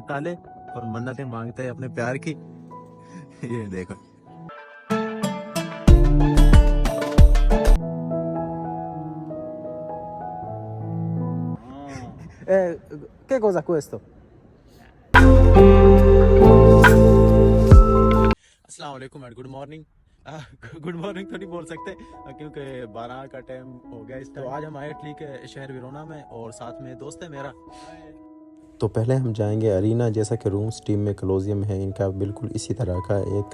डाले और मन्नतें मांगते हैं अपने प्यार की। ये देखो che cosa questo? अस्सलाम वालेकुम and good morning. Good morning तो नहीं बोल सकते क्योंकि 12 का टाइम हो गया इस टाइम। तो आज हम आए इटली के शहर विरोना में और साथ में दोस्त है मेरा। तो पहले हम जाएंगे अरीना, जैसा कि रूम स्टीम में कलोजियम है इनका बिल्कुल इसी तरह का एक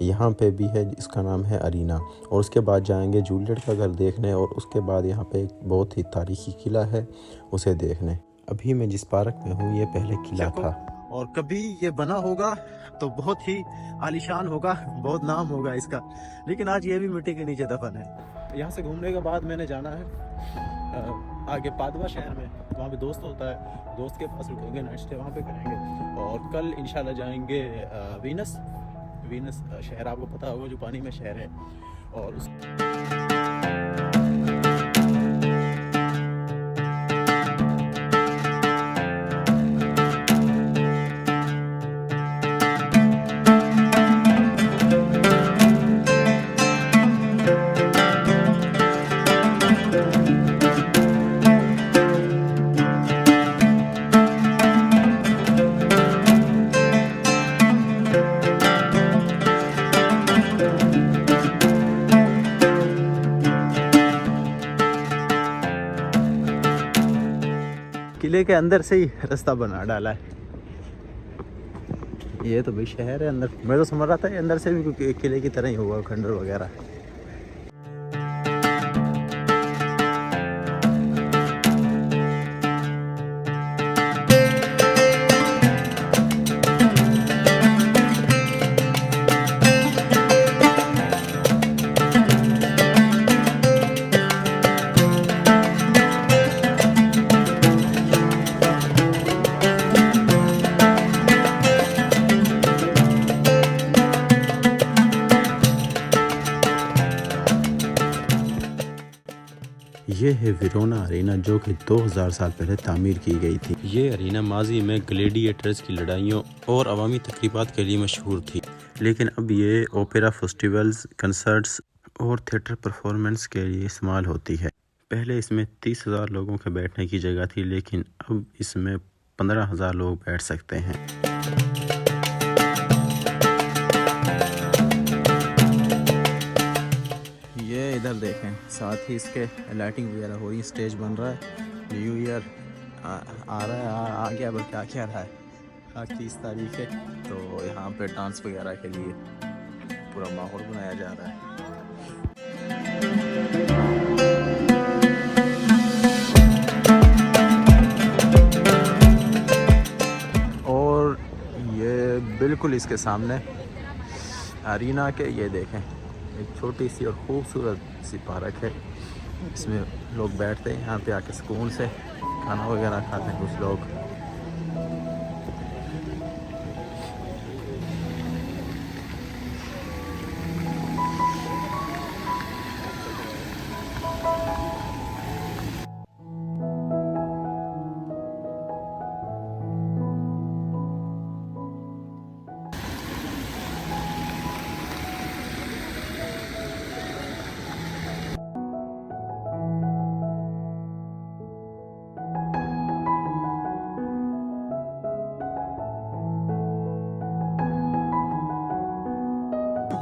यहाँ पे भी है जिसका नाम है अरीना। और उसके बाद जाएंगे जूलियट का घर देखने और उसके बाद यहाँ पे एक बहुत ही तारीखी किला है उसे देखने। अभी मैं जिस पार्क में हूँ ये पहले किला था और कभी ये बना होगा तो बहुत ही आलीशान होगा, बहुत नाम होगा इसका, लेकिन आज ये भी मिट्टी के नीचे दफन है। यहाँ से घूमने के बाद मैंने जाना है आगे पादवा शहर में, वहाँ पे दोस्त होता है, दोस्त के पास रुकेंगे, नाइट स्टे वहाँ पे करेंगे और कल इंशाल्लाह जाएंगे वीनस शहर, आपको पता होगा जो पानी में शहर है। और किले के अंदर से ही रास्ता बना डाला है। ये तो भाई शहर है अंदर, मैं तो समझ रहा था अंदर से भी किले की तरह ही होगा, खंडर वगैरह। ये है विरोना अरीना जो कि 2000 साल पहले तामीर की गई थी। ये अरीना माजी में ग्लेडिएटर्स की लड़ाइयों और अवामी तकरीबात के लिए मशहूर थी, लेकिन अब ये ओपेरा फेस्टिवल्स, कंसर्ट्स और थिएटर परफॉर्मेंस के लिए इस्तेमाल होती है। पहले इसमें 30,000 लोगों के बैठने की जगह थी, लेकिन अब इसमें 15,000 लोग बैठ सकते हैं। इधर देखें, साथ ही इसके लाइटिंग वगैरह हो रही है, स्टेज बन रहा है, न्यू ईयर आ रहा है, आ गया बल्कि आ क्या रहा है, आज 30 तारीख है, तो यहाँ पे डांस वगैरह के लिए पूरा माहौल बनाया जा रहा है। और ये बिल्कुल इसके सामने अरीना के ये देखें, एक छोटी सी और खूबसूरत सी पार्क है, इसमें लोग बैठते हैं, यहाँ पे आके सुकून से खाना वगैरह खाते हैं कुछ लोग।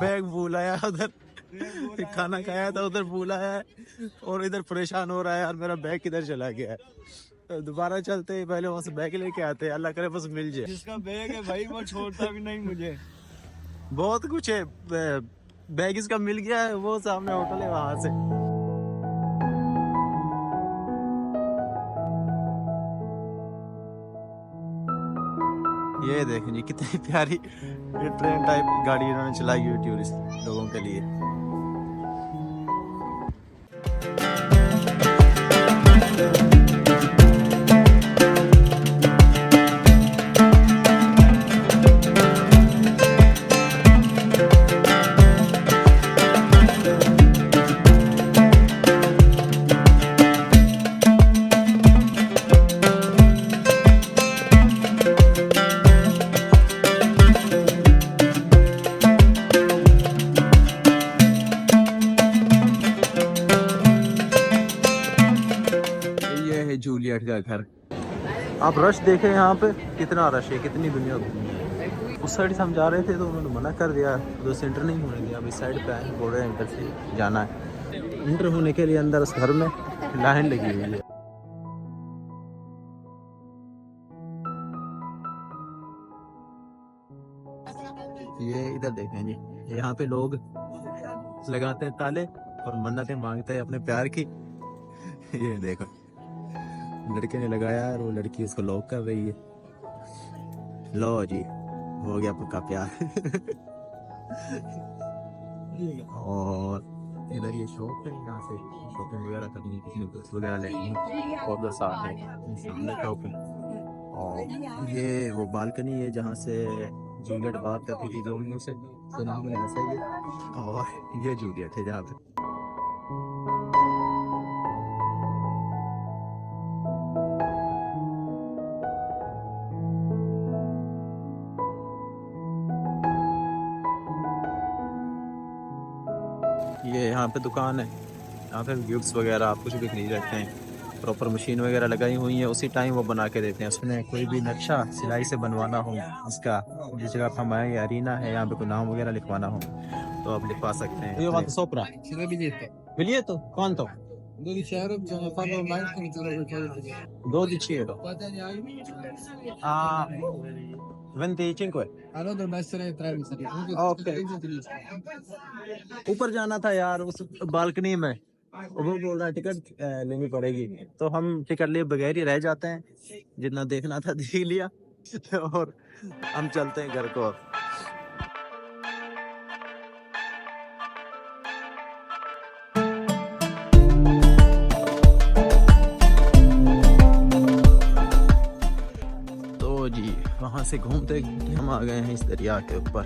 बैग भूल आया उधर, खाना खाया था उधर भूल आया है और इधर परेशान हो रहा है यार, मेरा बैग किधर चला गया है। तो दोबारा चलते ही पहले वहां से बैग लेके आते हैं, अल्लाह करे बस मिल जाए। जिसका बैग है भाई वो छोड़ता भी नहीं मुझे। बहुत कुछ है, बैग इसका मिल गया है, वो सामने होटल है वहां से। ये देखें जी कितनी प्यारी ये ट्रेन टाइप गाड़ी इन्होंने चलाई हुई है टूरिस्ट लोगों के लिए। जेठ का घर। आप रश देखें यहाँ पे कितना रश है, कितनी दुनिया घूमी है। उस साइड से हम जा रहे थे तो उन्होंने मना कर दिया, उधर से इंटर नहीं होने दिया। अब इस साइड पे आए, बोल रहे हैं इंटर से जाना है। इंटर होने के लिए अंदर उस घर में लाइन लगी हुई है। ये इधर देखें जी, यहाँ पे लोग लगाते हैं ताले और मन्नतें मांगते हैं अपने प्यार की। ये देखो लड़के ने लगाया और वो लड़की उसको लॉक कर रही है। लो जी, हो गया पक्का प्यार। और इधर ये शॉप है, यहाँ से शॉपिंग वगैरह करनी, किसी ने ड्रेस वगैरह लेनी और उधर सामने शॉप है। और ये वो बालकनी है जहाँ से जूलियट बात करती थी लोगों से, तो नाम है ऐसा ही है। और ये जूलियट है जहाँ पे ये यहाँ पे दुकान है। यहाँ पे गिफ्ट्स वगैरह आप कुछ भी खरीद सकते हैं। प्रॉपर मशीन वगैरह लगाई हुई है, उसी टाइम वो बना के देते हैं। उसमें कोई भी नक्शा सिलाई से बनवाना हो इसका, जिस जगह हम आए अरीना है, यहाँ पे कोई नाम वगैरह लिखवाना हो तो आप लिखवा सकते हैं। ये बात Sopara बिलियेto quanto 12 euro bisogna farlo online con il 12 euro 25 allora dovrebbe essere 3 mi sa. Okay. ऊपर जाना था यार उस बालकनी में, वो बोल रहा है टिकट लेनी पड़ेगी, तो हम टिकट लिए बगैर ही रह जाते हैं। जितना देखना था देख लिया और हम चलते हैं घर को। तो जी वहां से घूमते हम आ गए हैं इस दरिया के ऊपर।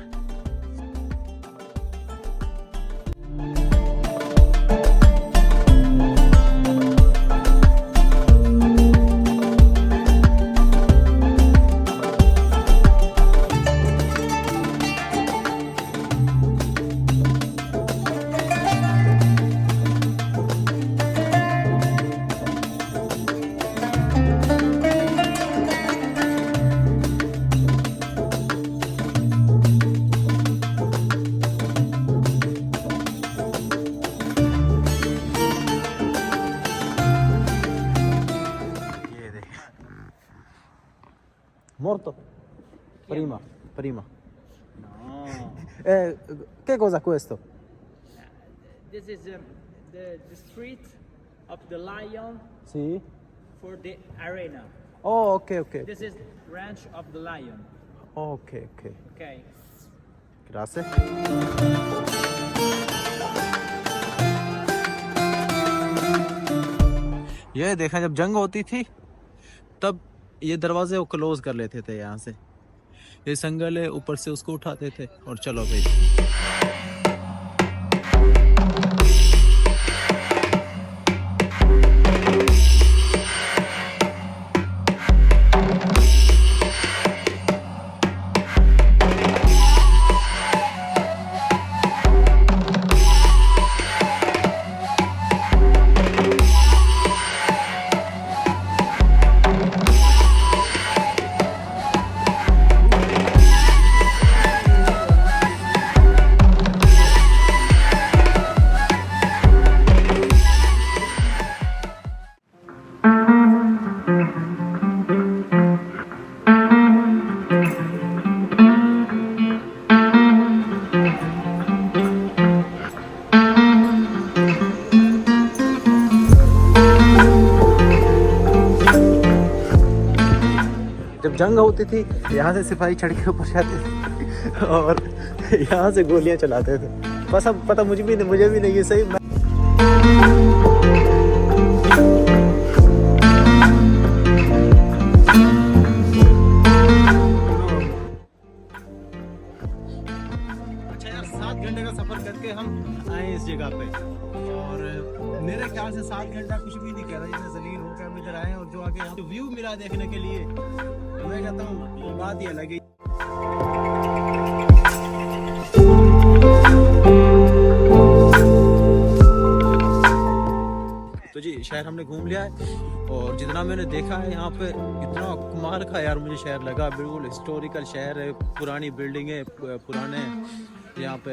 Morto? Prima, prima. No. Che cosa questo? This is the street of the lion Sì. for the arena. Oh, ok, ok. This is ranch of the lion. Ok, ok. Okay. Grazie. ये देखा, जब जंग होती थी तब ये दरवाजे वो क्लोज कर लेते थे। यहाँ से ये संगल है, ऊपर से उसको उठाते थे और चलो भाई। जब जंग होती थी यहाँ से सिपाही चढ़ के ऊपर जाते थे और यहाँ से गोलियां चलाते थे। बस अब पता मुझे भी नहीं है सही। अच्छा यार, 7 घंटे का सफर करके हम आए इस जगह पे और मेरे ख्याल से 7 घंटा कुछ भी नहीं कह रहा। जैसे जलील होकर हम इधर आए और जो आगे यहाँ व्यू मिला देखने के लिए, तो मैं कहता हूँ बात ही अलग है। तो जी शहर हमने घूम लिया है और जितना मैंने देखा है यहाँ पे इतना कमाल का यार मुझे शहर लगा। बिल्कुल हिस्टोरिकल शहर है, पुरानी बिल्डिंगें, पुराने यहाँ पे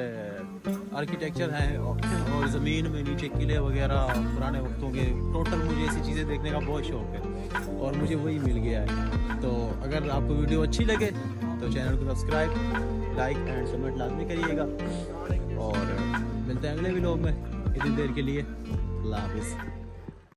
आर्किटेक्चर हैं और ज़मीन में नीचे किले वगैरह पुराने वक्तों के। टोटल मुझे ऐसी चीज़ें देखने का बहुत शौक़ है और मुझे वही मिल गया है। तो अगर आपको वीडियो अच्छी लगे तो चैनल को सब्सक्राइब, लाइक एंड कमेंट लाजमी करिएगा और मिलते हैं अगले वीडियो में। इतनी देर के लिए अल्लाह हाफिज़।